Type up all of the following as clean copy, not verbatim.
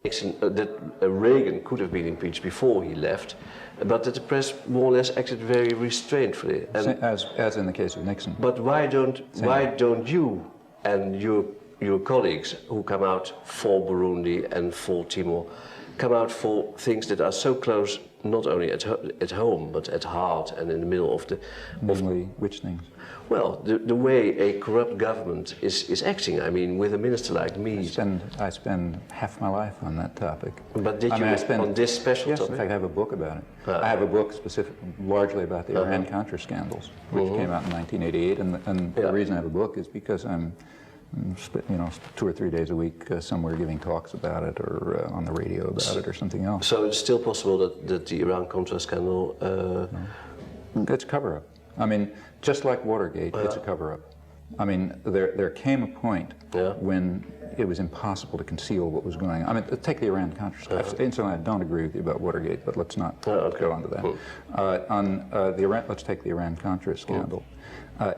that Reagan could have been impeached before he left, but that the press more or less acted very restraintfully. And, as in the case of Nixon. But why don't you and your colleagues who come out for Burundi and for Timor come out for things that are so close, not only at home but at heart and in the middle of the... Namely, which things? Well, the way a corrupt government is acting. I mean, with a minister like me... I spend half my life on that topic. But did you on this special yes, topic? In fact, I have a book about it. I have a book largely about the Iran-Contra scandals, which came out in 1988. And the reason I have a book is because I'm 2 or 3 days a week somewhere giving talks about it or on the radio about it or something else. So it's still possible that the Iran-Contra scandal... It's a cover-up. I mean, just like Watergate, it's a cover-up. I mean, there came a point when it was impossible to conceal what was going on. I mean, take the Iran-Contra scandal. Incidentally, I don't agree with you about Watergate, but let's not go on to that. Let's take the Iran-Contra scandal.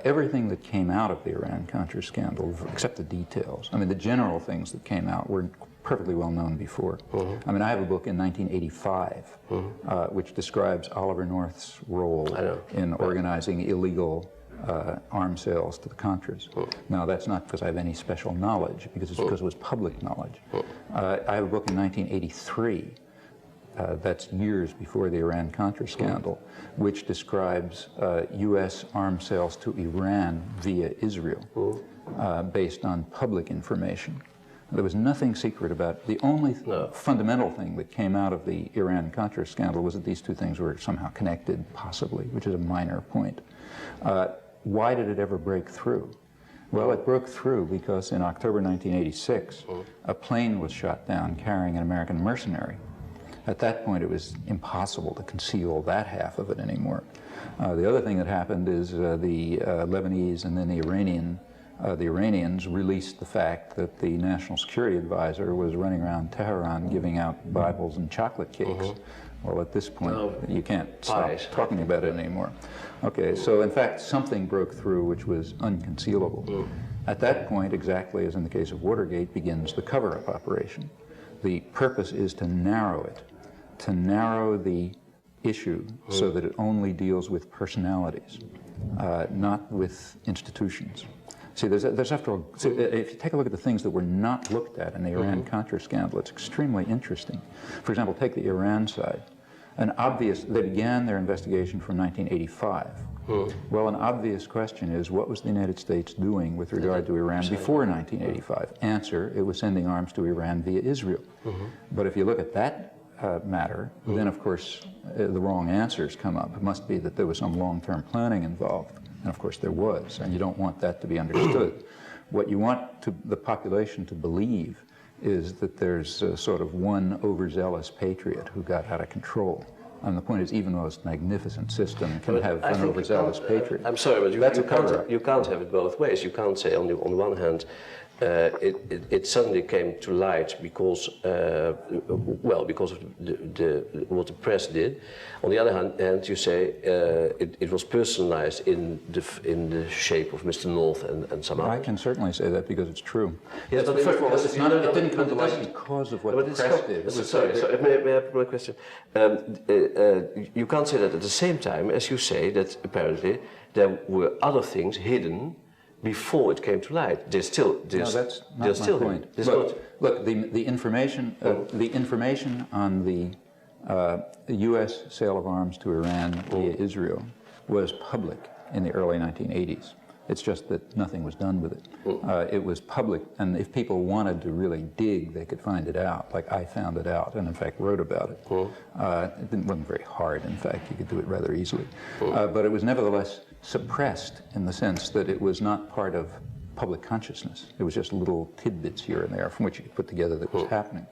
Everything that came out of the Iran-Contra scandal, except the details, I mean, the general things that came out were perfectly well known before. I mean, I have a book in 1985 which describes Oliver North's role in organizing illegal arms sales to the Contras. Now, that's not because I have any special knowledge, because it's because it was public knowledge. I have a book in 1983 that's years before the Iran-Contra scandal, which describes U.S. arms sales to Iran via Israel based on public information. There was nothing secret about it. The only fundamental thing that came out of the Iran-Contra scandal was that these two things were somehow connected, possibly, which is a minor point. Why did it ever break through? Well, it broke through because in October 1986, a plane was shot down carrying an American mercenary. At that point, it was impossible to conceal that half of it anymore. The other thing that happened is the Lebanese and then the Iranians released the fact that the National Security Advisor was running around Tehran giving out Bibles and chocolate cakes. Well, at this point, you can't stop talking about it anymore. Okay, so in fact, something broke through which was unconcealable. At that point, exactly as in the case of Watergate, begins the cover-up operation. The purpose is to narrow it, to narrow the issue so that it only deals with personalities, not with institutions. See, there's after all, if you take a look at the things that were not looked at in the Iran-Contra scandal, it's extremely interesting. For example, take the Iran side. They began their investigation from 1985. Well, an obvious question is, what was the United States doing with regard to Iran before 1985? Answer, it was sending arms to Iran via Israel. But if you look at that matter, then of course the wrong answers come up. It must be that there was some long-term planning involved. And of course there was, and you don't want that to be understood. What you want the population to believe is that there's sort of one overzealous patriot who got out of control. And the point is, even the most magnificent system can have an overzealous patriot. I'm sorry, but you can't have it both ways. You can't say on the one hand, it suddenly came to light because, because of what the press did. On the other hand, you say it was personalized in the shape of Mr. North and some others. I can certainly say that because it's true. Yes, but first of all, it didn't come to light because of what the press did. Sorry, may I put my question? You can't say that at the same time as you say that apparently there were other things hidden before it came to light. There's still that's not my point. Look, the information on the U.S. sale of arms to Iran via Israel was public in the early 1980s. It's just that nothing was done with it. It was public, and if people wanted to really dig, they could find it out, like I found it out, and in fact wrote about it. It wasn't very hard, in fact, you could do it rather easily. But it was nevertheless suppressed in the sense that it was not part of public consciousness. It was just little tidbits here and there from which you could put together that was happening.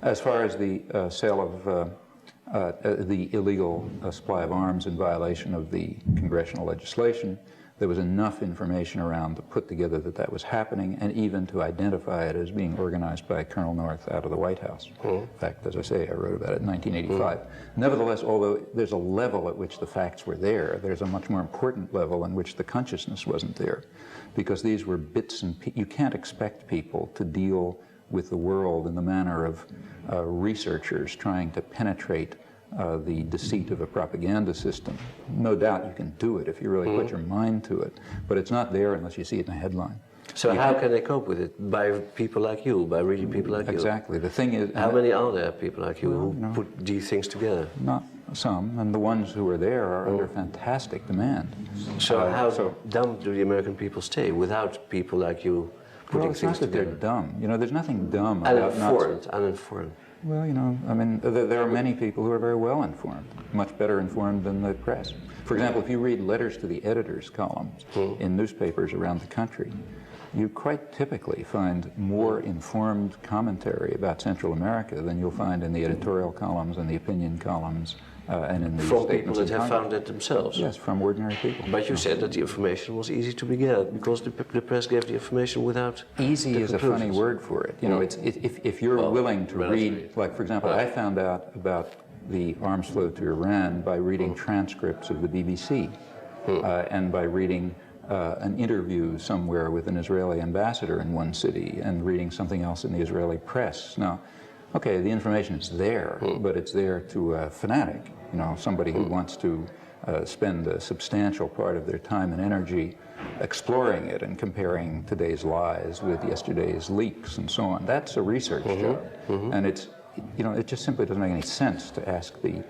As far as the sale of the illegal supply of arms in violation of the congressional legislation, there was enough information around to put together that that was happening, and even to identify it as being organized by Colonel North out of the White House. In fact, as I say, I wrote about it in 1985. Nevertheless, although there's a level at which the facts were there, there's a much more important level in which the consciousness wasn't there, because these were bits and pieces. You can't expect people to deal with the world in the manner of researchers trying to penetrate the deceit of a propaganda system. No doubt you can do it if you really put your mind to it, but it's not there unless you see it in a headline. So how can they cope with it? By people like you, by reading people like you? Exactly. The thing is... How many are there people like you who put these things together? Not some, and the ones who are there are under fantastic demand. So how dumb do the American people stay without people like you putting things together? They're dumb. You know, there's nothing dumb about uninformed. Well, you know, I mean, there are many people who are very well informed, much better informed than the press. For example, if you read letters to the editors columns in newspapers around the country, you quite typically find more informed commentary about Central America than you'll find in the editorial columns and the opinion columns and in the from statements people that have found it themselves. Yes, from ordinary people. But you said that the information was easy to be get because the press gave the information without. Easy is a funny word for it. You know, it's if you're willing to read, like for example, I found out about the arms flow to Iran by reading transcripts of the BBC and by reading an interview somewhere with an Israeli ambassador in one city and reading something else in the Israeli press. Now, okay, the information is there, but it's there to a fanatic, you know, somebody who wants to spend a substantial part of their time and energy exploring it and comparing today's lies with yesterday's leaks and so on. That's a research job. And it's, you know, it just simply doesn't make any sense to ask the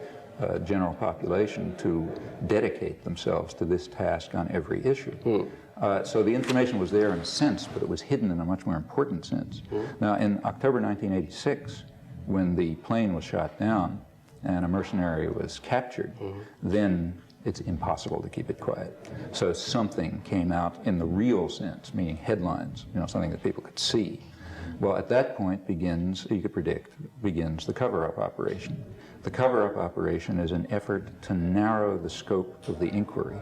general population to dedicate themselves to this task on every issue. So the information was there in a sense, but it was hidden in a much more important sense. Now, in October 1986, when the plane was shot down and a mercenary was captured, then it's impossible to keep it quiet. So something came out in the real sense, meaning headlines, you know, something that people could see. Well, at that point begins, you could predict, begins the cover-up operation. The cover-up operation is an effort to narrow the scope of the inquiry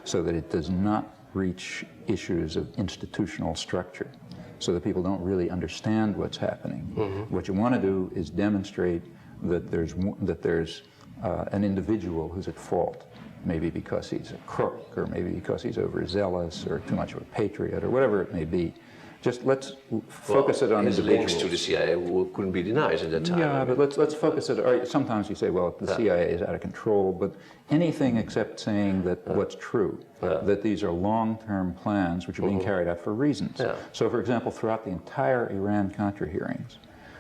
so that it does not reach issues of institutional structure, so that people don't really understand what's happening. What you want to do is demonstrate that there's an individual who's at fault, maybe because he's a crook, or maybe because he's overzealous, or too much of a patriot, or whatever it may be. Just let's focus it on individuals. Links to the CIA couldn't be denied at that time. Yeah, but let's focus it. Or sometimes you say, well, the CIA is out of control, but anything except saying that what's true, that these are long-term plans which are being carried out for reasons. So, for example, throughout the entire Iran-Contra hearings,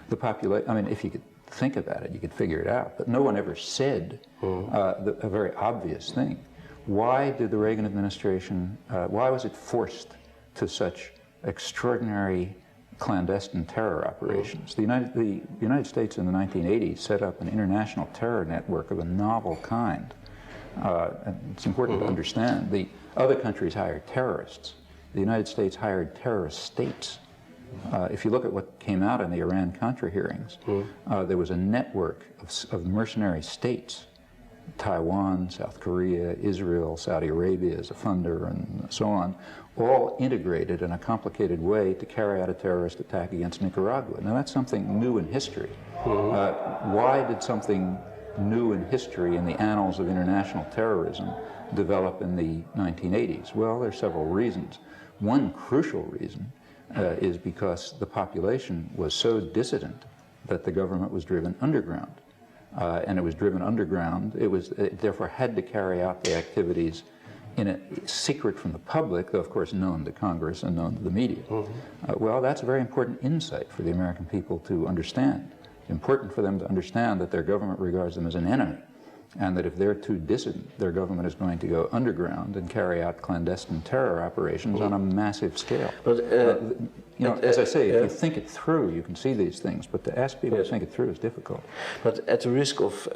the population, I mean, if you could think about it, you could figure it out, but no one ever said a very obvious thing. Why did the Reagan administration, why was it forced to such extraordinary clandestine terror operations? The United States in the 1980s set up an international terror network of a novel kind. And it's important to understand. The other countries hired terrorists. The United States hired terrorist states. If you look at what came out in the Iran-Contra hearings, there was a network of mercenary states. Taiwan, South Korea, Israel, Saudi Arabia as a funder, and so on, all integrated in a complicated way to carry out a terrorist attack against Nicaragua. Now that's something new in history. Why did something new in history in the annals of international terrorism develop in the 1980s? Well, there are several reasons. One crucial reason is because the population was so dissident that the government was driven underground. And it was driven underground. It therefore had to carry out the activities in a secret from the public, though of course known to Congress and known to the media. Well, that's a very important insight for the American people to understand. It's important for them to understand that their government regards them as an enemy, and that if they're too dissident, their government is going to go underground and carry out clandestine terror operations on a massive scale. But, you know, as I say, if you think it through, you can see these things, but to ask people to think it through is difficult. But at the risk of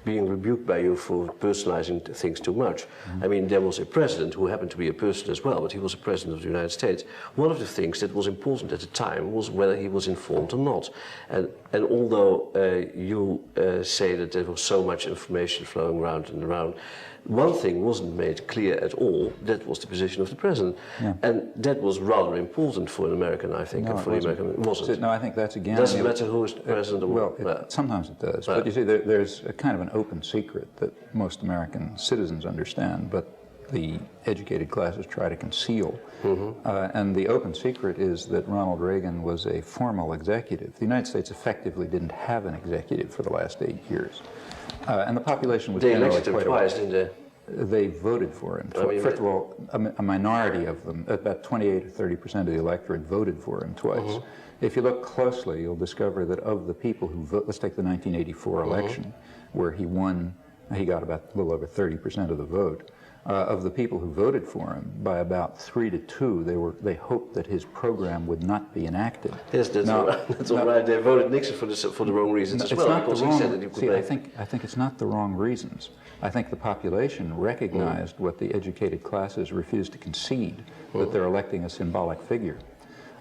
being rebuked by you for personalizing things too much, I mean, there was a president who happened to be a person as well, but he was a president of the United States. One of the things that was important at the time was whether he was informed or not. And although you say that there was so much information flowing around and around, one thing wasn't made clear at all. That was the position of the president. And that was rather important for an American, I think, and for the American. It wasn't. No, I think that's again... Doesn't matter who is the president or... Well, sometimes it does. But you see, there's a kind of an open secret that most American citizens understand, but the educated classes try to conceal. And the open secret is that Ronald Reagan was a formal executive. The United States effectively didn't have an executive for the last 8 years. And the population was generally elected him twice, didn't they? They voted for him. First of all, a minority of them, about 28 or 30% of the electorate, voted for him twice. If you look closely, you'll discover that of the people who voted, let's take the 1984 election, where he won, he got about a little over 30% of the vote. Of the people who voted for him, by about 3 to 2, they hoped that his program would not be enacted. Yes, that's all right. That's all right. They voted Nixon for the wrong reasons as well, because he said that you could make... I think it's not the wrong reasons. I think the population recognized what the educated classes refused to concede, that they're electing a symbolic figure.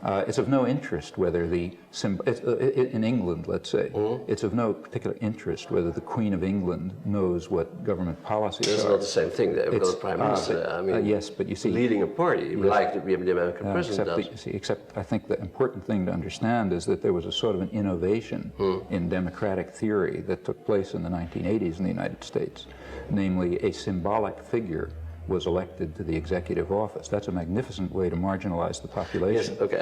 It's of no interest whether in England, let's say, it's of no particular interest whether the Queen of England knows what government policies are. It's not the same thing. They've got a prime minister. I mean, yes, but you see, leading a party, like the American president does. Except I think the important thing to understand is that there was a sort of an innovation in democratic theory that took place in the 1980s in the United States, namely a symbolic figure was elected to the executive office. That's a magnificent way to marginalize the population. Yes, okay,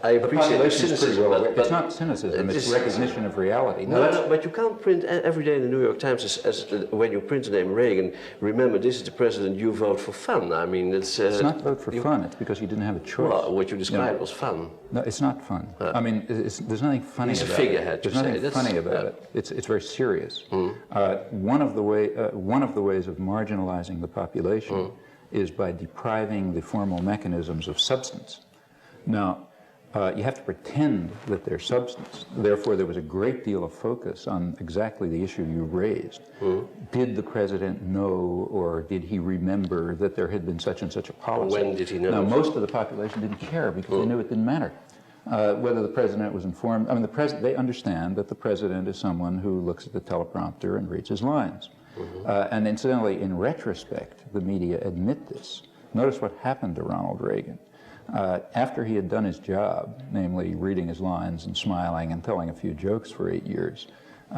I appreciate the cynicism, but it's not cynicism, it's recognition of reality. No, but you can't print every day in the New York Times as when you print the name Reagan, remember this is the president, you vote for fun. I mean, it's not vote for fun, it's because you didn't have a choice. Well, what you described was fun. No, it's not fun. I mean, there's nothing funny about it. He's a figurehead, There's nothing funny about it. It's very serious. One of the ways of marginalizing the population is by depriving the formal mechanisms of substance. Now, you have to pretend that they're substance. Therefore, there was a great deal of focus on exactly the issue you raised. Did the president know, or did he remember that there had been such and such a policy? When did he know? Now, most of the population didn't care because they knew it didn't matter. Whether the president was informed, I mean, they understand that the president is someone who looks at the teleprompter and reads his lines. And incidentally, in retrospect, the media admit this. Notice what happened to Ronald Reagan. After he had done his job, namely reading his lines and smiling and telling a few jokes for 8 years,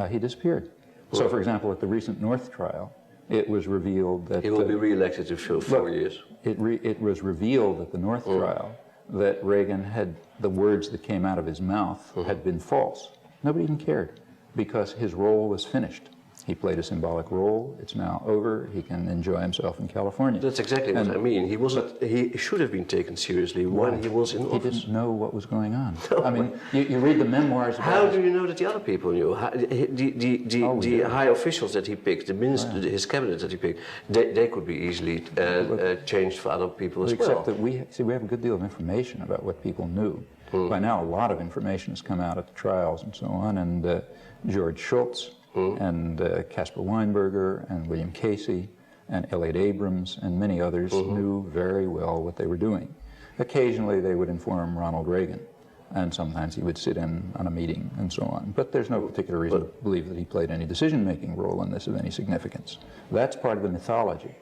he disappeared. So, for example, at the recent North trial, it was revealed that... He will be re-elected for 4 years. It was revealed at the North trial that Reagan had, the words that came out of his mouth had been false. Nobody even cared because his role was finished. He played a symbolic role. It's now over. He can enjoy himself in California. That's exactly what I mean. He wasn't. He should have been taken seriously when he was in office. He didn't know what was going on. No. I mean, you read the memoirs. How do you know that the other people knew? The high officials that he picked, the minister, his cabinet that he picked, they could be easily changed for other people as well. Except that we have a good deal of information about what people knew. By now, a lot of information has come out at the trials and so on. And George Shultz. And Caspar Weinberger and William Casey and Elliot Abrams and many others knew very well what they were doing. Occasionally they would inform Ronald Reagan, and sometimes he would sit in on a meeting and so on. But there's no particular reason to believe that he played any decision-making role in this of any significance. That's part of the mythology.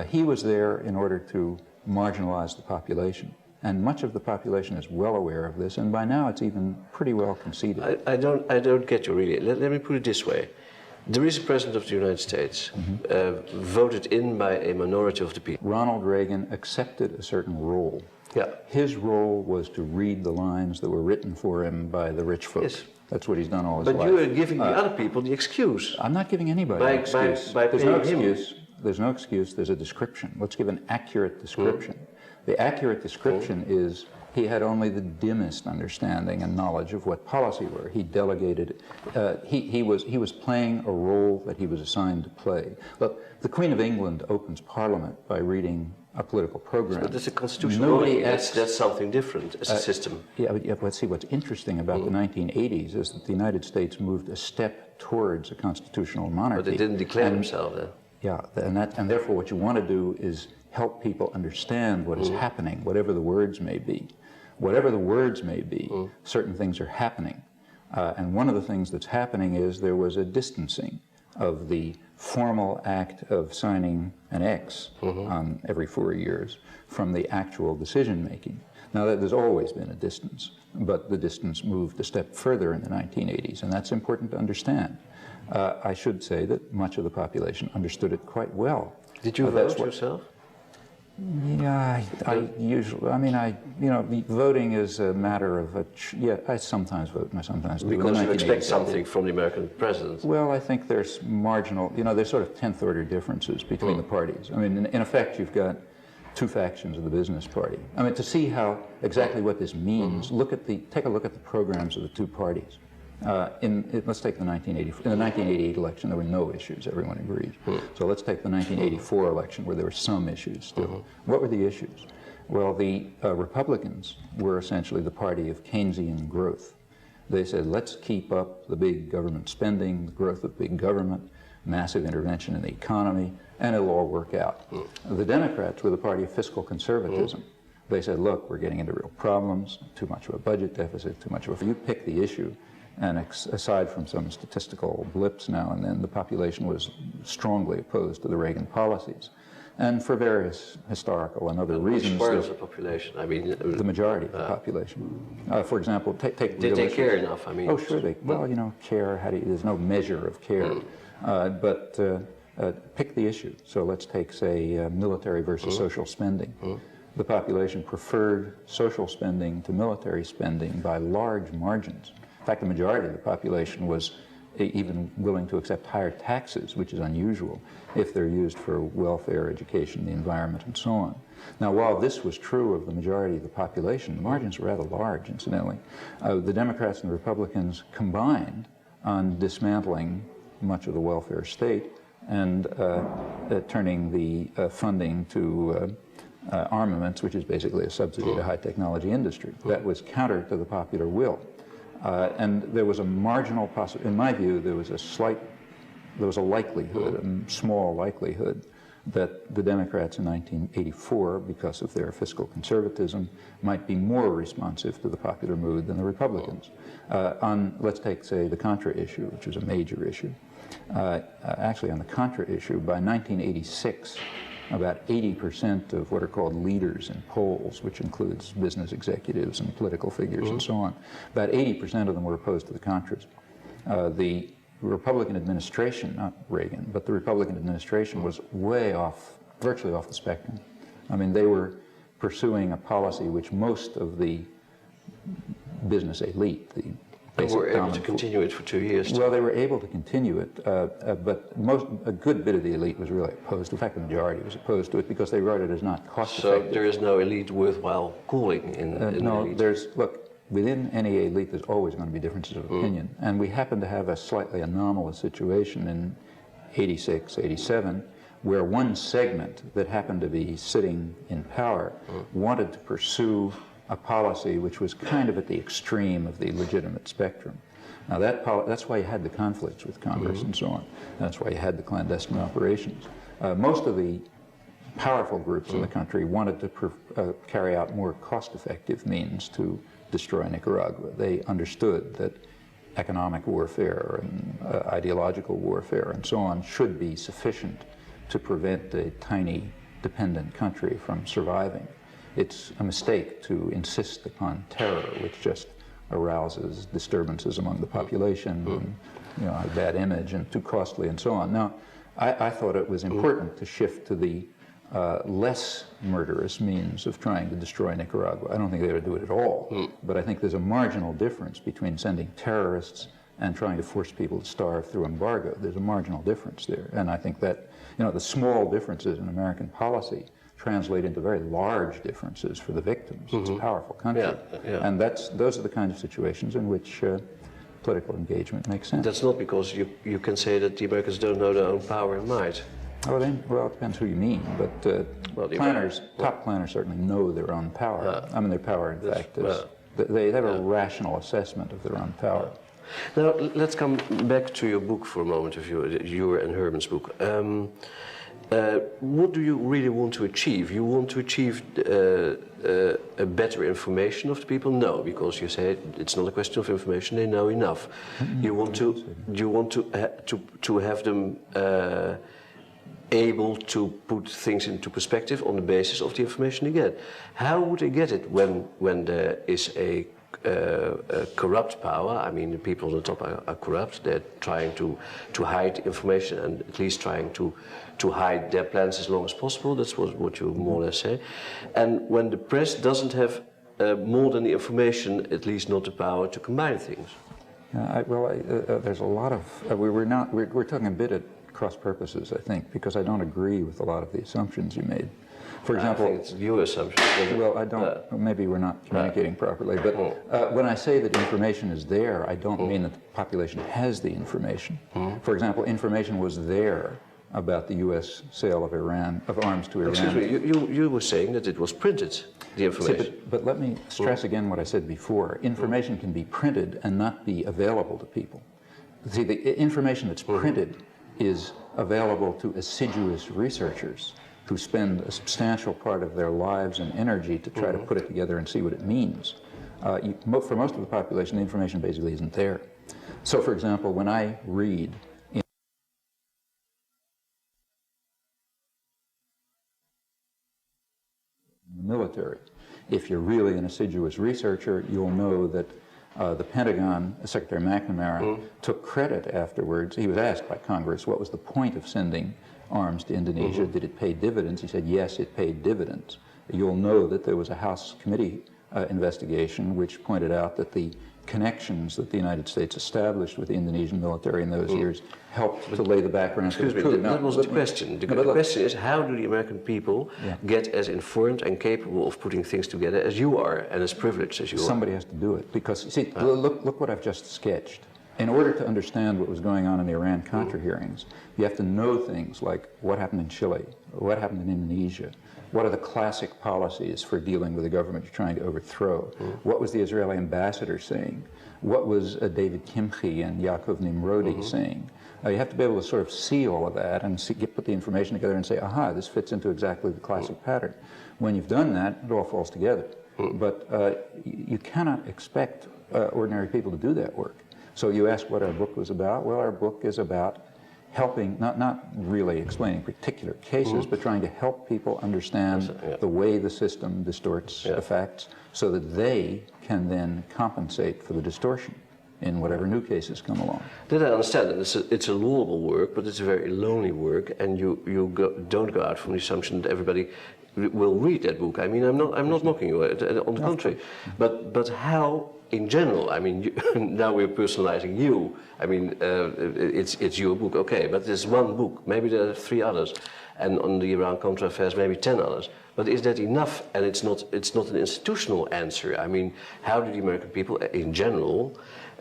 He was there in order to marginalize the population. And much of the population is well aware of this, and by now it's even pretty well conceded. I don't get you really. Let me put it this way. There is a president of the United States voted in by a minority of the people. Ronald Reagan accepted a certain role. Yeah. His role was to read the lines that were written for him by the rich folks. Yes. That's what he's done all his life. But you are giving the other people the excuse. I'm not giving anybody an excuse. There's no excuse. There's no excuse. There's a description. Let's give an accurate description. The accurate description is he had only the dimmest understanding and knowledge of what policy were. He delegated. He was playing a role that he was assigned to play. Look, the Queen of England opens Parliament by reading a political program. But that's a constitutional. That's something different as a system. Yeah, but see, what's interesting about the 1980s is that the United States moved a step towards a constitutional monarchy. But they didn't declare themselves then. Yeah, and therefore what you want to do is help people understand what is happening, whatever the words may be. Whatever the words may be, certain things are happening. And one of the things that's happening is there was a distancing of the formal act of signing an X on every 4 years from the actual decision-making. Now, there's always been a distance, but the distance moved a step further in the 1980s, and that's important to understand. I should say that much of the population understood it quite well. Did you vote yourself? Yeah, I usually, voting is a matter of I sometimes vote and I sometimes do. Because you expect something from the American president. Well, I think there's marginal, there's sort of 10th order differences between the parties. I mean, in effect, you've got two factions of the business party. I mean, to see exactly what this means, take a look at the programs of the two parties. Let's take in the 1988 election, there were no issues, everyone agrees. So let's take the 1984 election where there were some issues still. What were the issues? Well, the Republicans were essentially the party of Keynesian growth. They said, let's keep up the big government spending, the growth of big government, massive intervention in the economy, and it'll all work out. The Democrats were the party of fiscal conservatism. They said, look, we're getting into real problems, too much of a budget deficit, too much of a... You pick the issue. And aside from some statistical blips now and then, the population was strongly opposed to the Reagan policies. And for various historical and other reasons... Which part of the population? I mean... The majority of the population. For example, take did they care enough? I mean... Oh, sure. Care, there's no measure of care. But pick the issue. So let's take, say, military versus social spending. The population preferred social spending to military spending by large margins. In fact, the majority of the population was even willing to accept higher taxes, which is unusual, if they're used for welfare, education, the environment, and so on. Now, while this was true of the majority of the population, the margins were rather large, incidentally. The Democrats and the Republicans combined on dismantling much of the welfare state and turning the funding to armaments, which is basically a subsidy to high technology industry. That was counter to the popular will. And there was a marginal possibility, in my view, there was a likelihood, a small likelihood, that the Democrats in 1984, because of their fiscal conservatism, might be more responsive to the popular mood than the Republicans. Let's take, say, the Contra issue, which was a major issue. Actually, on the Contra issue, by 1986, about 80% of what are called leaders in polls, which includes business executives and political figures and so on, about 80% of them were opposed to the Contras. The Republican administration, not Reagan, but the Republican administration was way off, virtually off the spectrum. I mean, they were pursuing a policy which most of the business elite, the and were able to continue it for 2 years. Well, they were able to continue it, but a good bit of the elite was really opposed. In fact, the majority was opposed to it because they wrote it as not cost-effective. So there is no elite worthwhile calling in no, elite? Look, within any elite there's always going to be differences of opinion. And we happen to have a slightly anomalous situation in 86, 87, where one segment that happened to be sitting in power wanted to pursue a policy which was kind of at the extreme of the legitimate spectrum. Now that's why you had the conflicts with Congress and so on. That's why you had the clandestine operations. Most of the powerful groups in the country wanted to carry out more cost-effective means to destroy Nicaragua. They understood that economic warfare and ideological warfare and so on should be sufficient to prevent a tiny dependent country from surviving. It's a mistake to insist upon terror, which just arouses disturbances among the population, and, a bad image and too costly and so on. Now, I thought it was important to shift to the less murderous means of trying to destroy Nicaragua. I don't think they would do it at all, but I think there's a marginal difference between sending terrorists and trying to force people to starve through embargo. There's a marginal difference there, and I think that the small differences in American policy translate into very large differences for the victims. It's a powerful country. And those are the kinds of situations in which political engagement makes sense. That's not because you can say that the Americans don't know their own power and might. Well, it depends who you mean, but top planners certainly know their own power. I mean, their power, in fact, is, they have a rational assessment of their own power. Now, let's come back to your book for a moment, your and Herman's book. What do you really want to achieve? You want to achieve a better information of the people? No, because you say it's not a question of information; they know enough. You want to have them able to put things into perspective on the basis of the information they get. How would they get it when there is a corrupt power. I mean, the people on the top are corrupt. They're trying to hide information and at least trying to hide their plans as long as possible. That's what you more or less say. And when the press doesn't have more than the information, at least not the power to combine things. There's a lot of we're talking a bit at cross purposes, I think, because I don't agree with a lot of the assumptions you made. For example, I think it's your assumption. Well, I don't. Maybe we're not communicating properly. But when I say that information is there, I don't mean that the population has the information. For example, information was there about the U.S. sale of arms to Iran. Excuse me. You were saying that it was printed. The information. See, but let me stress again what I said before. Information can be printed and not be available to people. See, the information that's printed is available to assiduous researchers who spend a substantial part of their lives and energy to try to put it together and see what it means. For most of the population, the information basically isn't there. So, for example, when I read in the military, if you're really an assiduous researcher, you'll know that the Pentagon, Secretary McNamara, took credit afterwards. He was asked by Congress, what was the point of sending arms to Indonesia? Did it pay dividends? He said, yes, it paid dividends. You'll know that there was a House committee investigation which pointed out that the connections that the United States established with the Indonesian military in those years helped to lay the background. Excuse me, that was the question. The question is, how do the American people get as informed and capable of putting things together as you are and as privileged as you are? Somebody has to do it, because, see, look what I've just sketched. In order to understand what was going on in the Iran-Contra hearings, you have to know things like what happened in Chile, what happened in Indonesia, what are the classic policies for dealing with a government you're trying to overthrow, what was the Israeli ambassador saying, what was David Kimchi and Yaakov Nimrodi saying. You have to be able to sort of see all of that and put the information together and say, aha, this fits into exactly the classic pattern. When you've done that, it all falls together. But you cannot expect ordinary people to do that work. So you ask what our book was about. Well, our book is about helping, not really explaining particular cases, but trying to help people understand the way the system distorts the facts so that they can then compensate for the distortion in whatever new cases come along. That I understand, and it's a laudable work, but it's a very lonely work, and you don't go out from the assumption that everybody will read that book. I mean, I'm not mocking you, on the contrary. But how, in general, I mean, now we're personalizing you. I mean, it's your book, okay, but there's one book, maybe there are 3 others, and on the Iran-Contra affairs, maybe 10 others. But is that enough? And it's not an institutional answer. I mean, how do the American people, in general,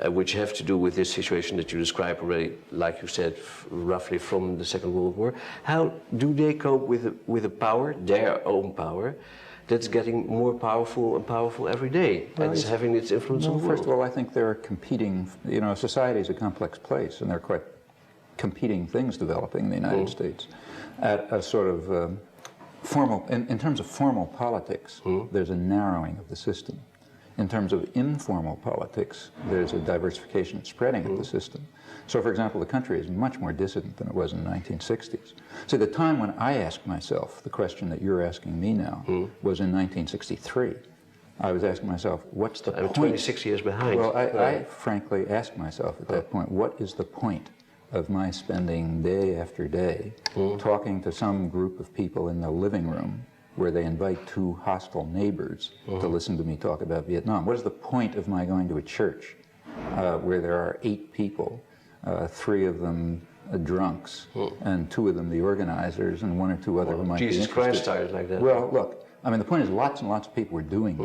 which have to do with this situation that you described already, like you said, roughly from the Second World War, how do they cope with a power, their own power, that's getting more powerful and powerful every day, and is having its influence on the world? First of all, I think there are competing, society is a complex place, and there are quite competing things developing in the United States. At a sort of formal, in terms of formal politics, there's a narrowing of the system. In terms of informal politics, there's a diversification and spreading of the system. So, for example, the country is much more dissident than it was in the 1960s. So the time when I asked myself the question that you're asking me now was in 1963. I was asking myself, what's the point? I'm 26 years behind. Well, I frankly asked myself at that point, what is the point of my spending day after day talking to some group of people in the living room where they invite 2 hostile neighbors to listen to me talk about Vietnam? What is the point of my going to a church where there are 8 people, 3 of them drunks, and 2 of them the organizers, and 1 or 2 other who might be interested? Jesus Christ started like that. Well, look, I mean, the point is lots and lots of people were doing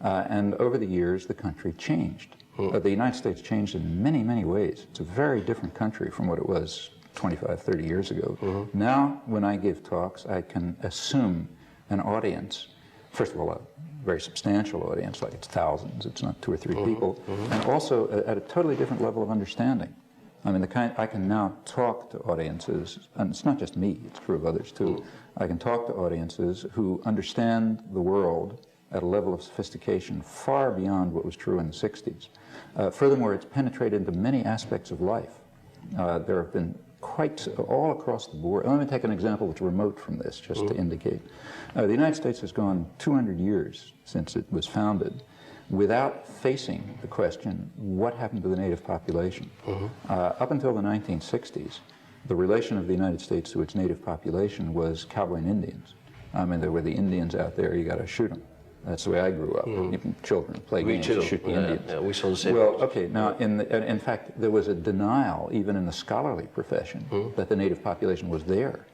that, and over the years the country changed. The United States changed in many, many ways. It's a very different country from what it was 25, 30 years ago. Now, when I give talks, I can assume an audience, first of all, a very substantial audience, like it's thousands, it's not 2 or 3 people, and also at a totally different level of understanding. I mean, I can now talk to audiences, and it's not just me, it's true of others too. I can talk to audiences who understand the world at a level of sophistication far beyond what was true in the 60s. Furthermore, it's penetrated into many aspects of life. There have been quite all across the board. Let me take an example that's remote from this, just to indicate. The United States has gone 200 years since it was founded, without facing the question, what happened to the native population? Up until the 1960s, the relation of the United States to its native population was cowboy and Indians. I mean, there were the Indians out there, you got to shoot them. That's the way I grew up. Even children play games to shoot the Indians. Yeah, we saw the same. Well, okay, now, in fact, there was a denial, even in the scholarly profession, that the native population was there.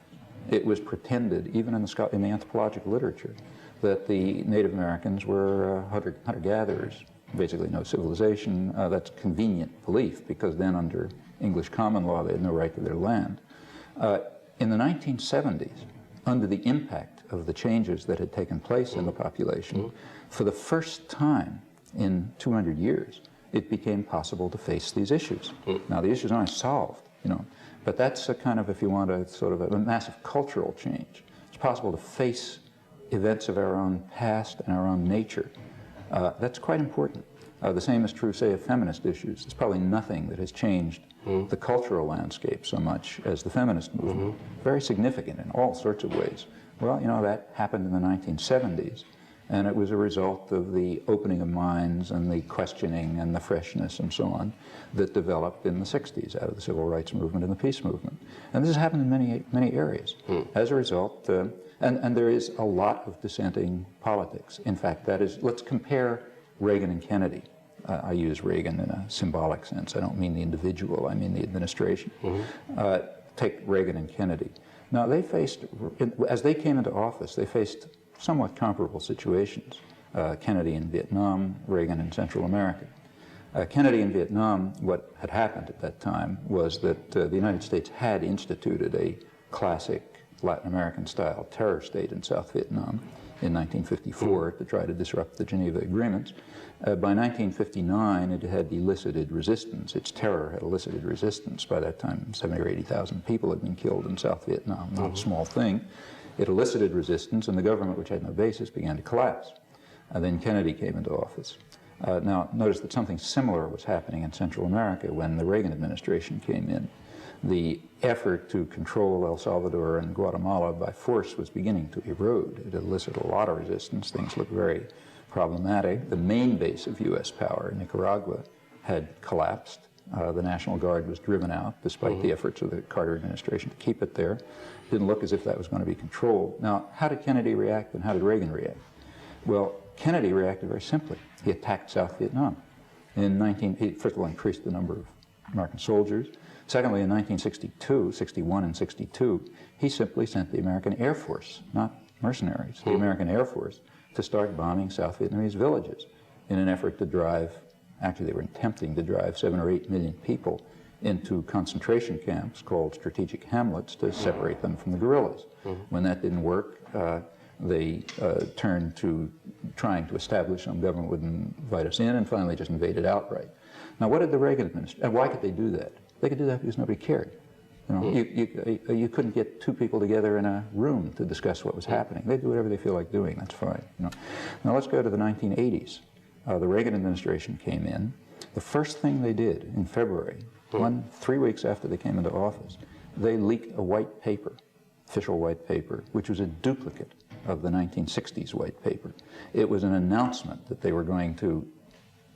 It was pretended, even in the anthropological literature, that the Native Americans were hunter-gatherers, basically no civilization. That's convenient belief, because then under English common law, they had no right to their land. In the 1970s, under the impact of the changes that had taken place in the population, for the first time in 200 years, it became possible to face these issues. Now, the issues aren't solved, but that's a kind of, if you want, a sort of a massive cultural change. It's possible to face events of our own past and our own nature. That's quite important. The same is true, say, of feminist issues. There's probably nothing that has changed the cultural landscape so much as the feminist movement. Very significant in all sorts of ways. Well, that happened in the 1970s, and it was a result of the opening of minds and the questioning and the freshness and so on that developed in the 60s out of the civil rights movement and the peace movement. And this has happened in many, many areas. As a result, and there is a lot of dissenting politics. In fact, let's compare Reagan and Kennedy. I use Reagan in a symbolic sense. I don't mean the individual, I mean the administration. Take Reagan and Kennedy. Now, they faced, as they came into office, they faced somewhat comparable situations. Kennedy in Vietnam, Reagan in Central America. Kennedy in Vietnam, what had happened at that time was that the United States had instituted a classic Latin American-style terror state in South Vietnam in 1954 to try to disrupt the Geneva Agreements. By 1959, it had elicited resistance. Its terror had elicited resistance. By that time, 70 or 80,000 people had been killed in South Vietnam, not a small thing. It elicited resistance, and the government, which had no basis, began to collapse. Then Kennedy came into office. Now, notice that something similar was happening in Central America when the Reagan administration came in. The effort to control El Salvador and Guatemala by force was beginning to erode. It elicited a lot of resistance. Things looked very problematic. The main base of U.S. power, Nicaragua, had collapsed. The National Guard was driven out, despite the efforts of the Carter administration to keep it there. Didn't look as if that was going to be controlled. Now, how did Kennedy react and how did Reagan react? Well, Kennedy reacted very simply. He attacked South Vietnam. He first of all increased the number of American soldiers. Secondly, in 1962, 61 and 62, he simply sent the American Air Force, not mercenaries, the American Air Force, to start bombing South Vietnamese villages in an effort to drive, actually they were attempting to drive 7 or 8 million people into concentration camps called strategic hamlets to separate them from the guerrillas. When that didn't work, they turned to trying to establish some government would invite us in, and finally just invaded outright. Now, what did the Reagan administration, and why could they do that? They could do that because nobody cared. You couldn't get two people together in a room to discuss what was happening. They do whatever they feel like doing, that's fine. Now let's go to the 1980s. The Reagan administration came in. The first thing they did in February, 3 weeks after they came into office, they leaked a white paper, official white paper, which was a duplicate of the 1960s white paper. It was an announcement that they were going to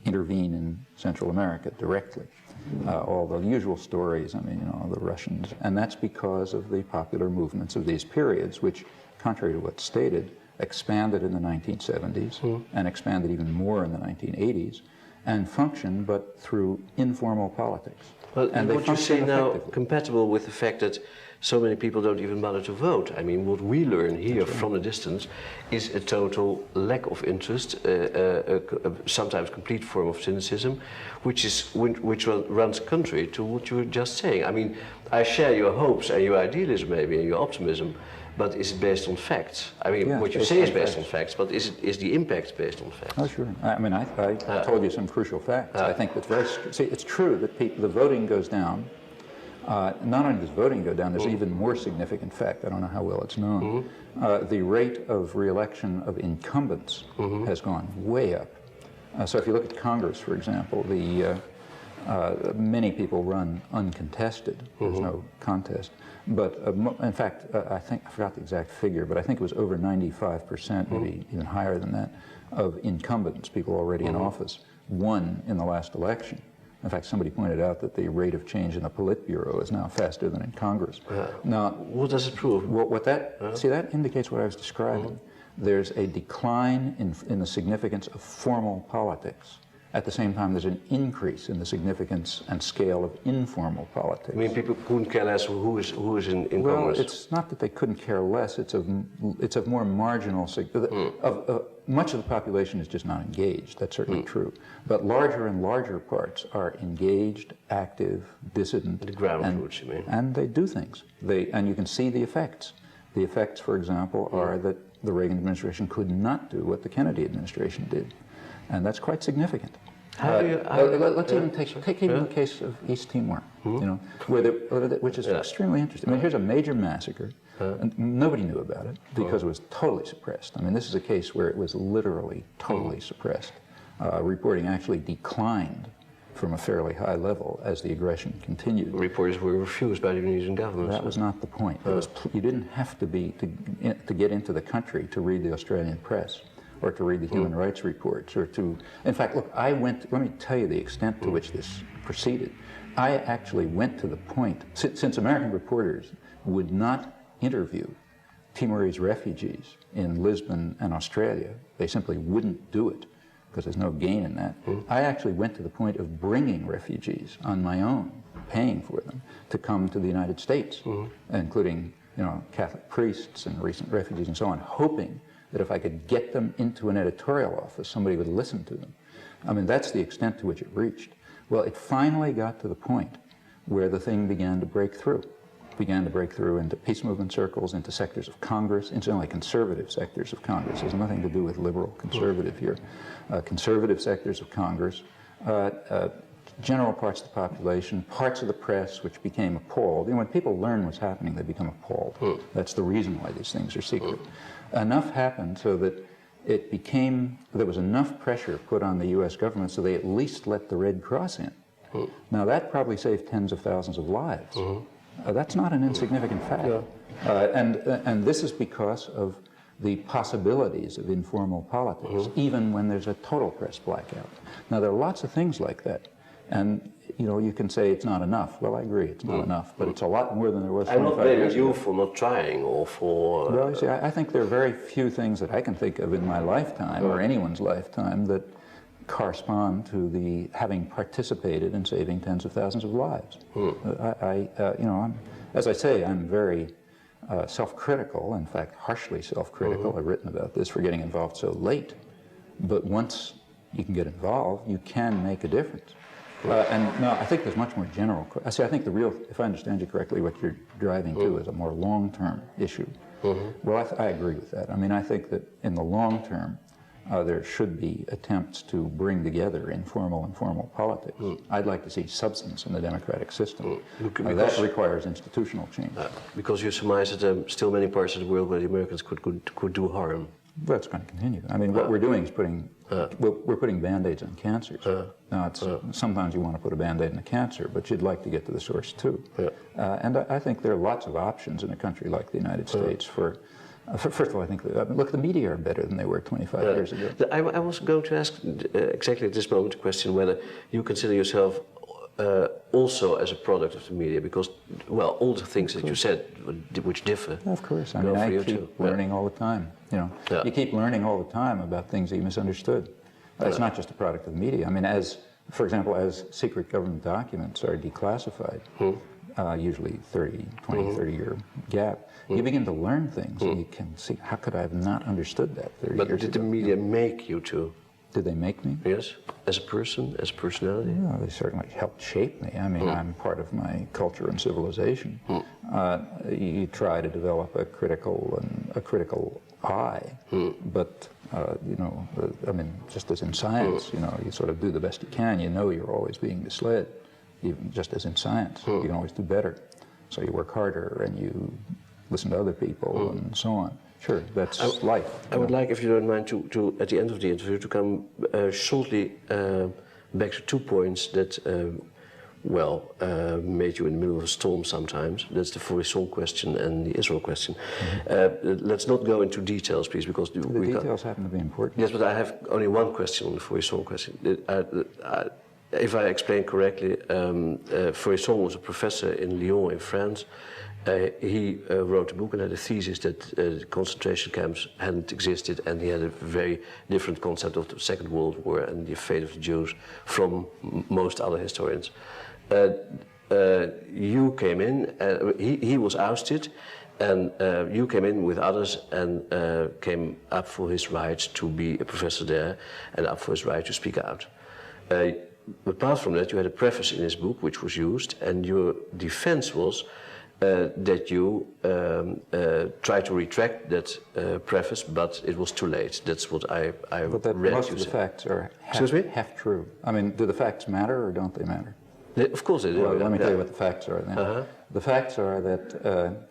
intervene in Central America directly. All the usual stories, the Russians. And that's because of the popular movements of these periods, which, contrary to what's stated, expanded in the 1970s and expanded even more in the 1980s, and functioned, but through informal politics. Well, and what you say now compatible with the fact that so many people don't even bother to vote. I mean, what we learn here from a distance is a total lack of interest, a sometimes complete form of cynicism, which runs contrary to what you were just saying. I mean, I share your hopes and your idealism maybe and your optimism, but is it based on facts? I mean, what you say is based on facts, but is the impact based on facts? Oh, sure. I mean, I told you some crucial facts. I think that's see, it's true that the voting goes down. Not only does voting go down, there's an even more significant fact. I don't know how well it's known. The rate of re-election of incumbents has gone way up. So if you look at Congress, for example, many people run uncontested. There's no contest. But in fact, I forgot the exact figure, but I think it was over 95%, maybe even higher than that, of incumbents, people already in office, won in the last election. In fact, somebody pointed out that the rate of change in the Politburo is now faster than in Congress. Now, what does it prove? See, that indicates what I was describing. There's a decline in the significance of formal politics. At the same time, there's an increase in the significance and scale of informal politics. I mean, people couldn't care less who is in Congress? Well, it's not that they couldn't care less. It's of more marginal. Much of the population is just not engaged. That's certainly true. But larger and larger parts are engaged, active, dissident. The ground roots, you mean? And they do things. And you can see the effects. The effects, for example, are that the Reagan administration could not do what the Kennedy administration did. And that's quite significant. Let's even take even the case of East Timor, you know, which is extremely interesting. I mean, here's a major massacre, and nobody knew about it because it was totally suppressed. I mean, this is a case where it was literally totally suppressed. Reporting actually declined from a fairly high level as the aggression continued. Reports were refused by the Indonesian government. That was not the point. You didn't have to get into the country to read the Australian press, or to read the human rights reports, or to, in fact, look, let me tell you the extent to which this proceeded. I actually went to the point, since American reporters would not interview Timorese refugees in Lisbon and Australia, they simply wouldn't do it, because there's no gain in that. I actually went to the point of bringing refugees on my own, paying for them, to come to the United States, including, you know, Catholic priests and recent refugees and so on, hoping that if I could get them into an editorial office, somebody would listen to them. I mean, that's the extent to which it reached. Well, it finally got to the point where the thing began to break through. It began to break through into peace movement circles, into sectors of Congress, incidentally conservative sectors of Congress. There's nothing to do with liberal conservative here. Conservative sectors of Congress, general parts of the population, parts of the press which became appalled. You know, when people learn what's happening, they become appalled. That's the reason why these things are secret. Enough happened so that it became, there was enough pressure put on the U.S. government so they at least let the Red Cross in. Now that probably saved tens of thousands of lives. That's not an insignificant fact. And this is because of the possibilities of informal politics, even when there's a total press blackout. Now there are lots of things like that. And you know, you can say it's not enough. Well, I agree, it's not enough, but it's a lot more than there was 25 years ago. I'm not blaming you for not trying or for... Well, you see, I think there are very few things that I can think of in my lifetime, or anyone's lifetime, that correspond to the having participated in saving tens of thousands of lives. You know, as I say, I'm very self-critical, in fact, harshly self-critical. I've written about this for getting involved so late. But once you can get involved, you can make a difference. And no, I think there's much more general. I think the real, if I understand you correctly, what you're driving to is a more long-term issue. Well, I agree with that. I mean, I think that in the long term, there should be attempts to bring together informal and formal politics. I'd like to see substance in the democratic system. That requires institutional change. Because you surmise that there are still many parts of the world where the Americans could do harm. Well, it's going to continue. I mean, what we're doing is we're putting Band-Aids on cancers. Now, it's, sometimes you want to put a Band-Aid on a cancer, but you'd like to get to the source too. And I think there are lots of options in a country like the United States for first of all, I think, look, the media are better than they were 25 years ago. I was going to ask exactly at this moment the question whether you consider yourself also as a product of the media, because, well, all the things that you said, which differ. Of course, I mean, I keep learning all the time. You know, you keep learning all the time about things that you misunderstood. It's not just a product of the media. I mean, for example, as secret government documents are declassified, usually 30-year gap, you begin to learn things, and you can see, how could I have not understood that 30 years ago? But did the media make you to? Did they make me? Yes, as a person, as a personality? Yeah, they certainly helped shape me. I mean, I'm part of my culture and civilization. You try to develop a critical eye, but you know, I mean, just as in science, you know, you sort of do the best you can. You know you're always being misled, even just as in science. You can always do better. So you work harder and you listen to other people and so on. Sure, that's life. I would like, if you don't mind, to at the end of the interview, to come shortly back to 2 points that made you in the middle of a storm sometimes. That's the Fourisson question and the Israel question. Let's not go into details, please, because the details happen to be important. Yes, but I have only one question on the Fourisson question. If I explain correctly, Fourisson was a professor in Lyon in France. He wrote a book and had a thesis that concentration camps hadn't existed, and he had a very different concept of the Second World War and the fate of the Jews from most other historians. You came in, he was ousted, and you came in with others and came up for his right to be a professor there and up for his right to speak out. Apart from that, you had a preface in his book which was used, and your defense was that you tried to retract that preface, but it was too late. That's what I but that read. Most of the facts are half true. I mean, do the facts matter or don't they matter? Of course they do. Well, let me tell you what the facts are then. The facts are that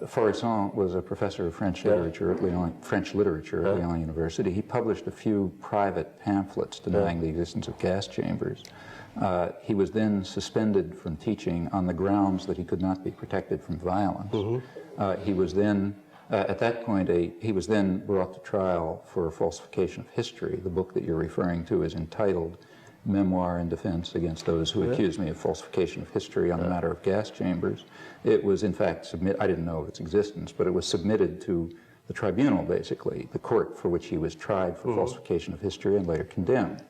Fourisson was a professor of French literature at Lyon University. He published a few private pamphlets denying the existence of gas chambers. He was then suspended from teaching on the grounds that he could not be protected from violence. He was then, at that point, he was then brought to trial for falsification of history. The book that you're referring to is entitled Memoir in Defense Against Those Who Accuse Me of Falsification of History on the Matter of Gas Chambers. It was, in fact, I didn't know of its existence, but it was submitted to the tribunal, basically, the court for which he was tried for falsification of history and later condemned.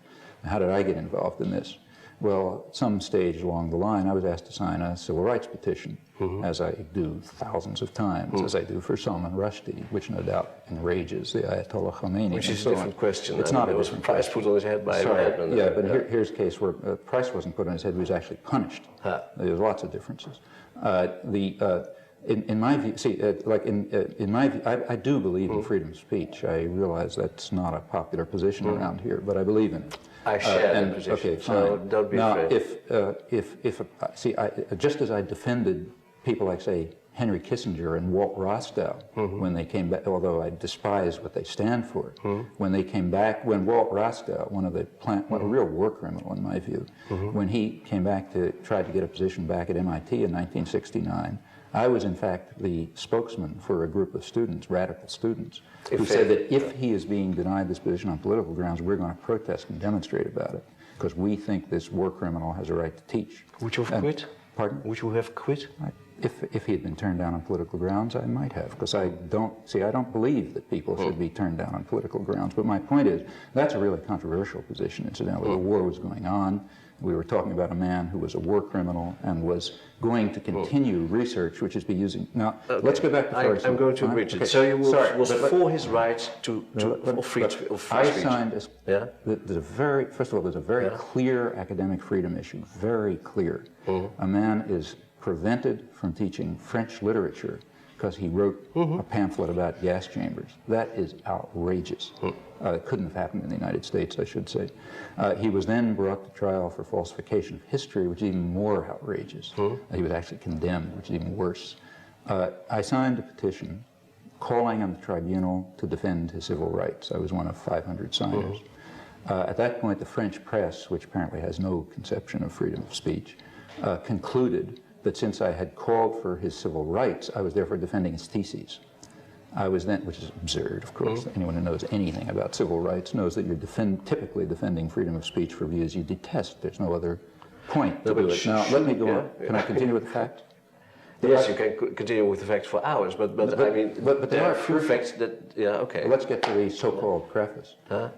Now, how did I get involved in this? Well, at some stage along the line, I was asked to sign a civil rights petition, as I do thousands of times, as I do for Salman Rushdie, which no doubt enrages the Ayatollah Khomeini. Which is a different question. It's not a there was a price put on his head by Iran. Yeah, but here's a case where a price wasn't put on his head, he was actually punished. There's lots of differences. In my view, in my view, I do believe in freedom of speech. I realize that's not a popular position around here, but I believe in it. I share that position, okay, so fine. don't be afraid. Just as I defended people like, say, Henry Kissinger and Walt Rostow when they came back, although I despise what they stand for, when they came back, when Walt Rostow, a real war criminal in my view, when he came back to try to get a position back at MIT in 1969, I was in fact the spokesman for a group of students, radical students, who said that if he is being denied this position on political grounds, we're going to protest and demonstrate about it, because we think this war criminal has a right to teach. Would you have quit? Pardon? Would you have quit? If he had been turned down on political grounds, I might have, because I don't believe that people should be turned down on political grounds. But my point is, that's a really controversial position, incidentally. The war was going on. We were talking about a man who was a war criminal and was going to continue research, which is be using. Now, let's go back to Fourisson. I'm going to reach it. So you was for his right to free speech. I signed first of all, there's a very clear academic freedom issue, very clear. A man is prevented from teaching French literature because he wrote a pamphlet about gas chambers. That is outrageous. It couldn't have happened in the United States, I should say. He was then brought to trial for falsification of history, which is even more outrageous. He was actually condemned, which is even worse. I signed a petition calling on the tribunal to defend his civil rights. I was one of 500 signers. At that point, the French press, which apparently has no conception of freedom of speech, concluded that since I had called for his civil rights, I was therefore defending his theses. I was then, which is absurd, of course. Anyone who knows anything about civil rights knows that you're typically defending freedom of speech for views you detest. There's no other point to do it. Now, let me go on. Can I continue with the facts? Yes, you can continue with the facts for hours, but I mean, there are a few facts that, okay. Let's get to the so-called preface.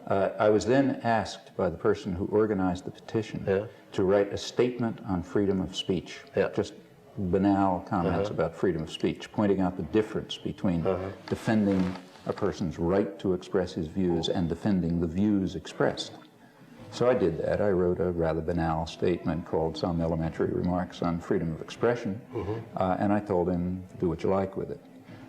I was then asked by the person who organized the petition to write a statement on freedom of speech, just banal comments about freedom of speech, pointing out the difference between defending a person's right to express his views and defending the views expressed. So I did that. I wrote a rather banal statement called Some Elementary Remarks on Freedom of Expression, and I told him, do what you like with it.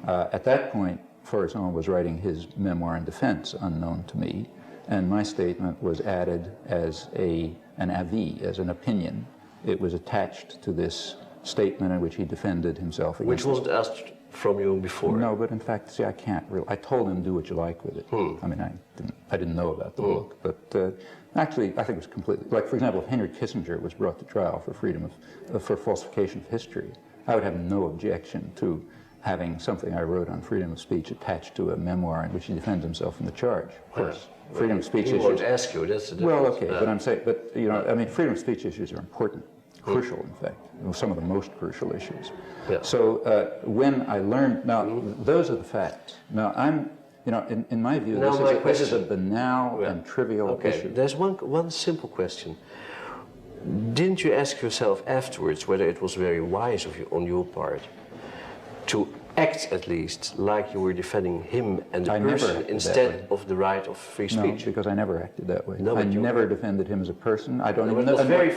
At that point, Fourisson was writing his memoir in defense, unknown to me, and my statement was added as an avis, as an opinion. It was attached to this statement in which he defended himself against Which wasn't asked from you before. No, but in fact, see, I can't really. I told him, do what you like with it. I mean, I didn't know about the book, but actually, I think it was completely, like, for example, if Henry Kissinger was brought to trial for for falsification of history, I would have no objection to having something I wrote on freedom of speech attached to a memoir in which he defends himself from the charge. Of course, freedom of speech issues. He won't ask you. That's the difference. Well, okay, but I'm saying, but you know, I mean, freedom of speech issues are important, crucial, in fact, some of the most crucial issues. Yeah. So when I learned, now those are the facts. Now I'm, you know, in my view, this is a banal and trivial issue. There's one simple question. Didn't you ask yourself afterwards whether it was very wise of you, on your part, to act at least like you were defending him and the person instead of the right of free speech? No, because I never acted that way. No, I never defended him as a person. I don't even know. It was very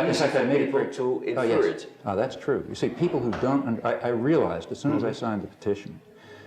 in fact, I made it very to infer it. Oh, that's true. You see, people who don't, I realized as soon as I signed the petition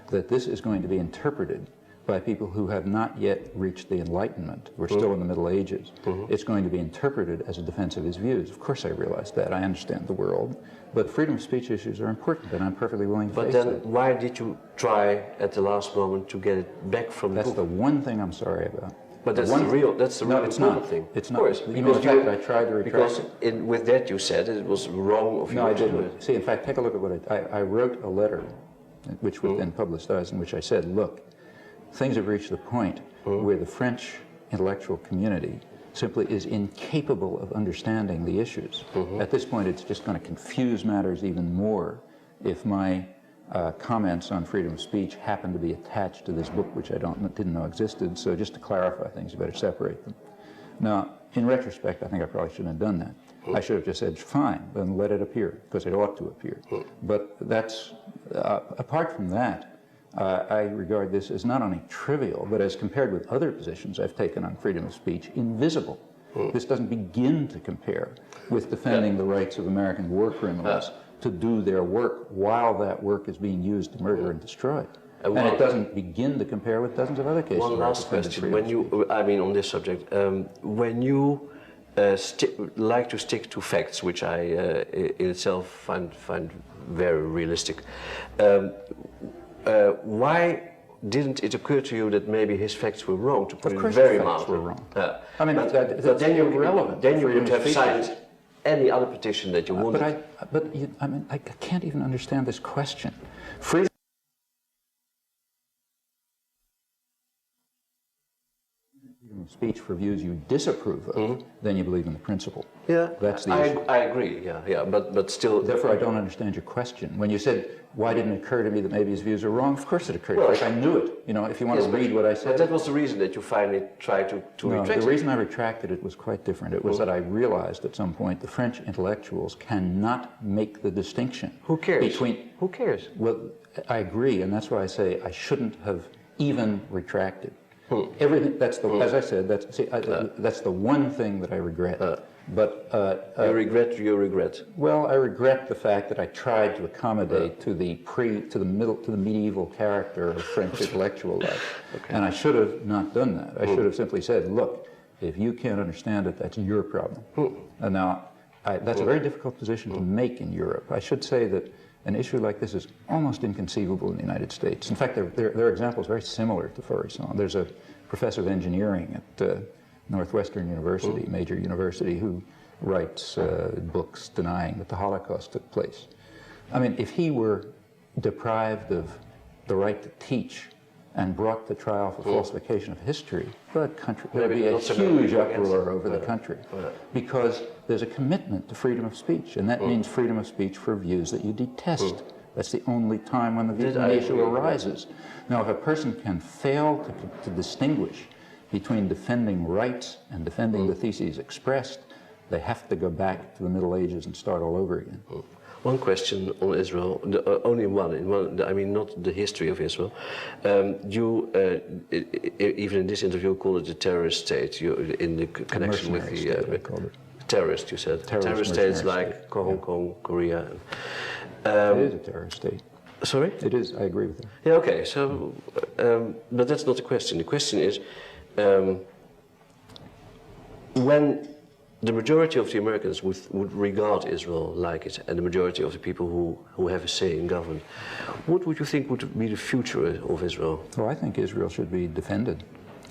that this is going to be interpreted by people who have not yet reached the Enlightenment. We're still in the Middle Ages. It's going to be interpreted as a defense of his views. Of course I realized that. I understand the world. But freedom of speech issues are important, and I'm perfectly willing to face them. But then why did you try at the last moment to get it back from the book? That's the one thing I'm sorry about. But that's the real important thing. It's not. Of course. You know, the fact that I tried to retract because with that you said it was wrong of you. No, I didn't. See, in fact, take a look at what I wrote a letter, which was then publicized, in which I said, look, things have reached the point where the French intellectual community simply is incapable of understanding the issues. At this point, it's just going to confuse matters even more if my comments on freedom of speech happen to be attached to this book, which I didn't know existed. So just to clarify things, you better separate them. Now, in retrospect, I think I probably shouldn't have done that. I should have just said, fine, then let it appear, because it ought to appear. But that's, apart from that, I regard this as not only trivial, but as compared with other positions I've taken on freedom of speech, invisible. This doesn't begin to compare with defending the rights of American war criminals to do their work while that work is being used to murder and destroy. And it doesn't begin to compare with dozens of other cases. One last question. When you, I mean, on this subject, when you like to stick to facts, which I in itself find very realistic, why didn't it occur to you that maybe his facts were wrong, to put it very mildly? Were wrong. I mean, but then you're irrelevant. Then you would have signed any other petition that you wanted. I mean, I can't even understand this question. Freedom of speech for views you disapprove of, then you believe in the principle. Yeah, that's the issue. I agree. Yeah, but still. Therefore, I don't understand your question. When you said, why didn't it occur to me that maybe his views are wrong? Of course it occurred. Well, like I knew it. You know, if you want to read what I said. But that was the reason that you finally tried to retract it. The reason I retracted it was quite different. It was that I realized at some point the French intellectuals cannot make the distinction. Who cares? Who cares? Well, I agree, and that's why I say I shouldn't have even retracted. Everything. That's the. As I said, that's the one thing that I regret. But you regret. Well, I regret the fact that I tried to accommodate to the medieval character of French intellectual life, and I should have not done that. I should have simply said, "Look, if you can't understand it, that's your problem." And now, that's a very difficult position to make in Europe. I should say that an issue like this is almost inconceivable in the United States. In fact, there are examples very similar to Faurisson. There's a professor of engineering at Northwestern University, major university, who writes books denying that the Holocaust took place. I mean, if he were deprived of the right to teach and brought to trial for falsification of history, the country, there would be a huge uproar over the country, because there's a commitment to freedom of speech, and that means freedom of speech for views that you detest. That's the only time when the issue arises. Now, if a person can fail to distinguish between defending rights and defending the theses expressed, they have to go back to the Middle Ages and start all over again. One question on Israel, only one, I mean not the history of Israel. You, even in this interview, call it a terrorist state, in the connection with the terrorist, you said. Terrorist states like Hong Kong, Korea. It is a terrorist state. Sorry? It is, I agree with that. Yeah, okay, so, but that's not the question. The question is, when the majority of the Americans would regard Israel like it, and the majority of the people who have a say in government. What would you think would be the future of Israel? Well, I think Israel should be defended.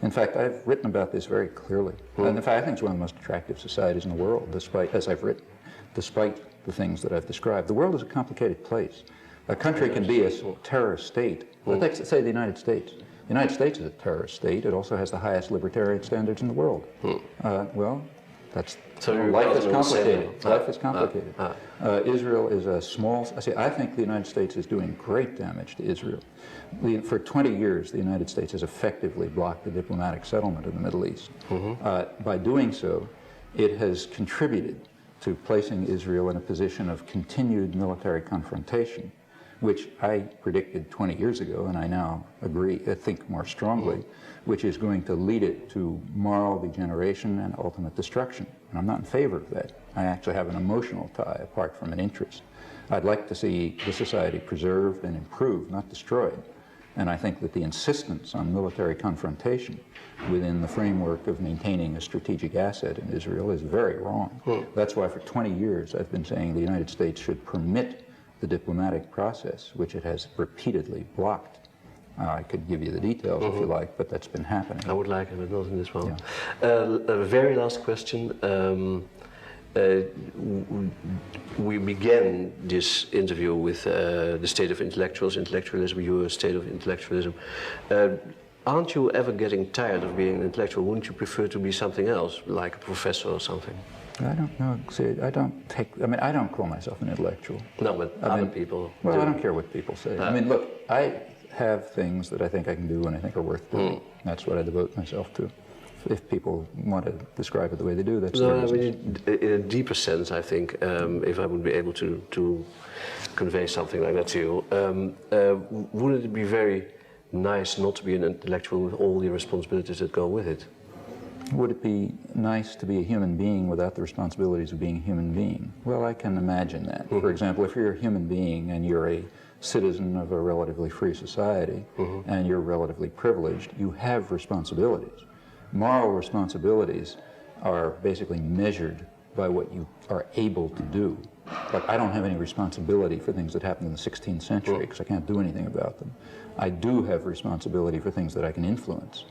In fact, I've written about this very clearly. And in fact, I think it's one of the most attractive societies in the world, despite, as I've written, despite the things that I've described. The world is a complicated place. A country can be a terrorist state. Well, let's say the United States. The United States is a terrorist state. It also has the highest libertarian standards in the world. Well, that's life is complicated. Life is complicated. Israel is a small. I think the United States is doing great damage to Israel. For 20 years, the United States has effectively blocked the diplomatic settlement in the Middle East. By doing so, it has contributed to placing Israel in a position of continued military confrontation, which I predicted 20 years ago, and I now think more strongly, which is going to lead it to moral degeneration and ultimate destruction. And I'm not in favor of that. I actually have an emotional tie apart from an interest. I'd like to see the society preserved and improved, not destroyed. And I think that the insistence on military confrontation within the framework of maintaining a strategic asset in Israel is very wrong. That's why for 20 years I've been saying the United States should permit the diplomatic process, which it has repeatedly blocked. I could give you the details if you like, but that's been happening. I would like it, but not in this one. Yeah. A very last question. We began this interview with the state of intellectualism, your state of intellectualism. Aren't you ever getting tired of being an intellectual? Wouldn't you prefer to be something else, like a professor or something? I don't know. See, I don't call myself an intellectual. No, but other people Well, do. I don't care what people say. I mean, look, I have things that I think I can do and I think are worth doing. That's what I devote myself to. If people want to describe it the way they do, that's their reason. In a deeper sense, I think, if I would be able to convey something like that to you, wouldn't it be very nice not to be an intellectual with all the responsibilities that go with it? Would it be nice to be a human being without the responsibilities of being a human being? Well, I can imagine that. For example, if you're a human being and you're a citizen of a relatively free society and you're relatively privileged, you have responsibilities. Moral responsibilities are basically measured by what you are able to do. Like, I don't have any responsibility for things that happened in the 16th century because I can't do anything about them. I do have responsibility for things that I can influence.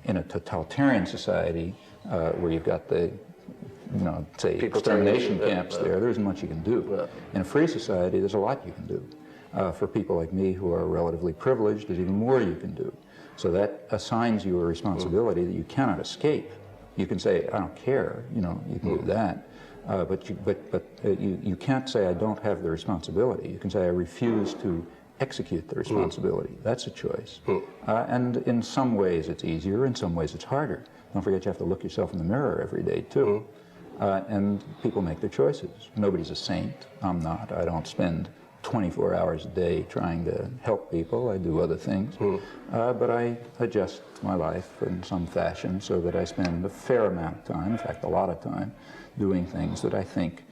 In a totalitarian society where you've got the, say, extermination camps there isn't much you can do. In a free society, there's a lot you can do. For people like me who are relatively privileged, there's even more you can do. So that assigns you a responsibility that you cannot escape. You can say, I don't care, you can do that. But you can't say, I don't have the responsibility. You can say, I refuse to execute the responsibility. That's a choice. And in some ways it's easier, in some ways it's harder. Don't forget you have to look yourself in the mirror every day too. And people make their choices. Nobody's a saint. I'm not. I don't spend 24 hours a day trying to help people. I do other things. But I adjust my life in some fashion so that I spend a fair amount of time, in fact a lot of time, doing things that I think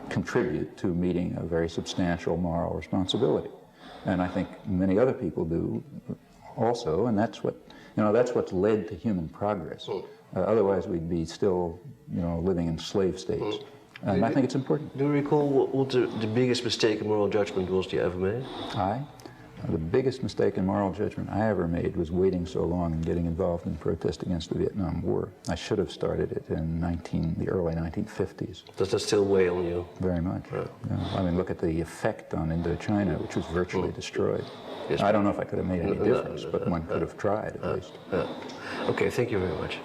contribute to meeting a very substantial moral responsibility. And I think many other people do also, and that's what's led to human progress. Otherwise we'd be still, living in slave states. And I think it's important. Do you recall what the biggest mistake in moral judgment was you ever made? The biggest mistake in moral judgment I ever made was waiting so long and getting involved in protest against the Vietnam War. I should have started it in the early 1950s. Does that still weigh on you? Very much. I mean, look at the effect on Indochina, which was virtually destroyed. Yes. I don't know if I could have made any difference, but one could have tried at least. Okay, thank you very much.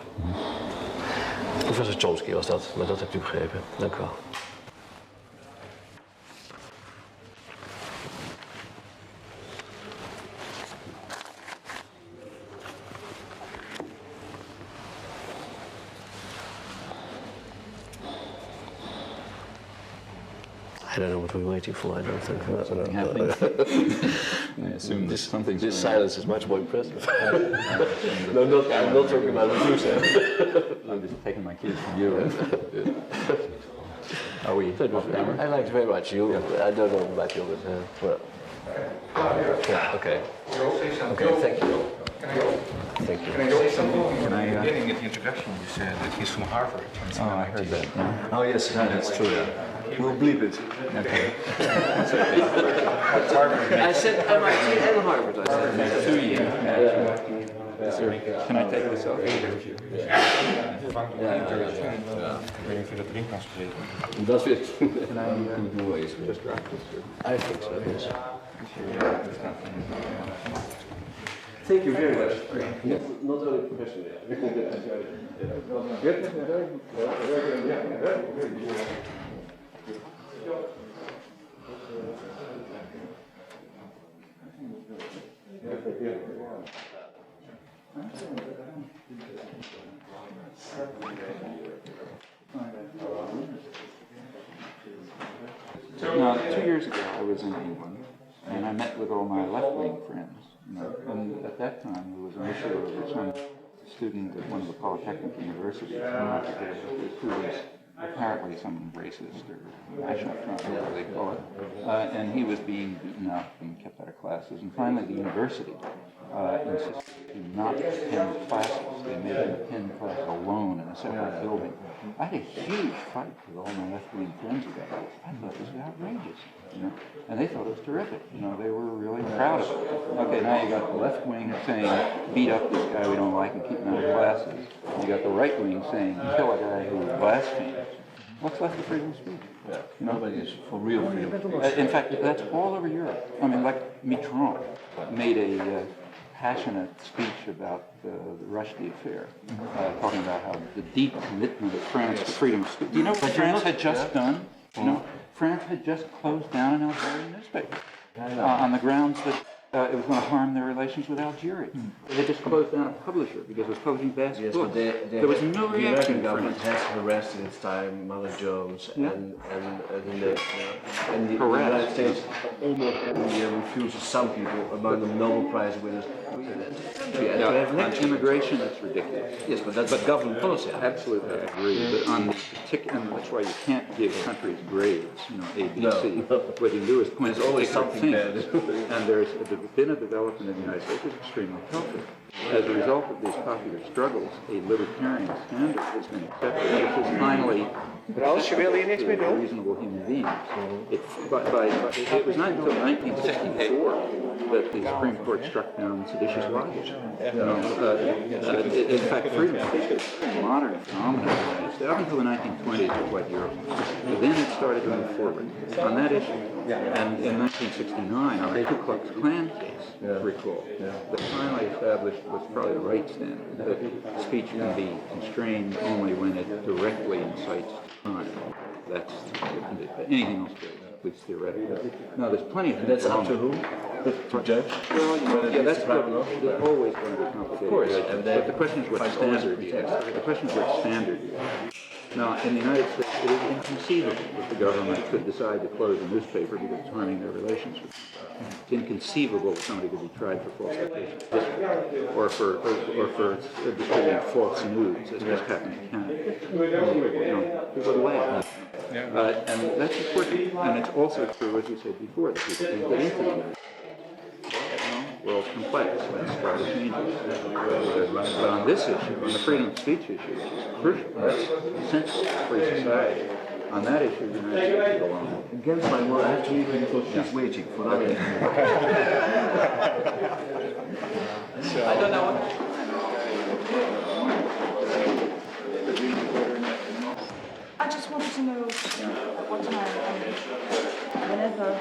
Professor Chomsky was dat, maar dat hebt u begrepen. Dank u wel. I don't know what we're waiting for. I don't think Something happening. I assume this silence is much more impressive. No, I'm not talking about the news. I'm just taking my cues from you. Are we? I liked very much you. I don't know about you, but well. Yeah. Okay. Okay. Thank you. Thank you. Can I say something? Can I, beginning at the introduction, you said that he's from Harvard. Oh, I heard that. Yeah. Oh yes, that's true. Yeah. We'll bleep it. Okay. What's Harvard? I said MIT and Harvard. I said. 2 years. Can I take this off? Ik weet niet of je dat erin kan spreken. Dat weet ik. Can I just drop this? I think so, yes. Thank you very much. Not only professionally. Now, 2 years ago, I was in England, and I met with all my left-wing friends. You know, and at that time, there was an issue over some student at one of the Polytechnic universities, who was apparently some racist or national front, whatever they call it, and he was being beaten up and kept out of classes. And finally, the university insisted to not attend classes. They made him attend class alone in a separate building. I had a huge fight with all my left-wing friends about it. I thought this was outrageous, you know, and they thought it was terrific. You know, they were really proud of it. Okay, now you got the left wing saying, beat up this guy we don't like and keep him out of classes. You got the right wing saying, kill a guy who blasphemes. What's left of freedom of speech? Yeah. You know? Nobody is for real freedom. In fact, that's all over Europe. I mean, like Mitterrand made a passionate speech about the Rushdie affair, talking about how the deep commitment of France to freedom of speech. Do you know what France had just done? You know, France had just closed down an Algerian newspaper on the grounds that it was going to harm their relations with Algeria. They just closed down a publisher because it was publishing bad books. There was no the reaction. American government has harassed in its time Mother Jones and the United States almost every year refuses some people, among them Nobel Prize winners, to have On lectures. immigration, that's ridiculous. Yes, but that's government policy. Absolutely, I agree. But on the particular, and that's why you can't give countries grades, you know, A, B, C. No. What you do is point There's always something bad. And there's been a development in the United States that's extremely healthy. As a result of these popular struggles, a libertarian standard has been accepted, which is finally reasonable human beings. It was not until 1964 that the Supreme Court struck down seditious libel. In fact, freedom of speech is a modern phenomenon. Up until the 1920s, it was like Europe. But then it started to move forward on that issue. And in 1969, on the Ku Klux Klan case, recall, that finally established what's probably the right standard, that speech can be constrained only when it directly incites crime. That's anything else goes, at least theoretically. Now, there's plenty of things. That's up to whom? To judge? Well, yeah, that's always going to be complicated. Of course, but the question is what standard you have. The question is what standard you have. Now, in the United States, it is inconceivable that the government could decide to close a newspaper because it's harming their relations with them. It's inconceivable that somebody could be tried for falsification of history or for distributing false news, as just happened in Canada. You know, people would laugh. And that's important. And it's also true, as you said before, that people can get into the United States. World's complex, that's why it changes. But on this issue, on the freedom of speech issue, which is crucial, that's essential to free society. On that issue, the United States go on. Against my will, I have to leave her because she's waiting for that. I don't know. I just wanted to know what time, whenever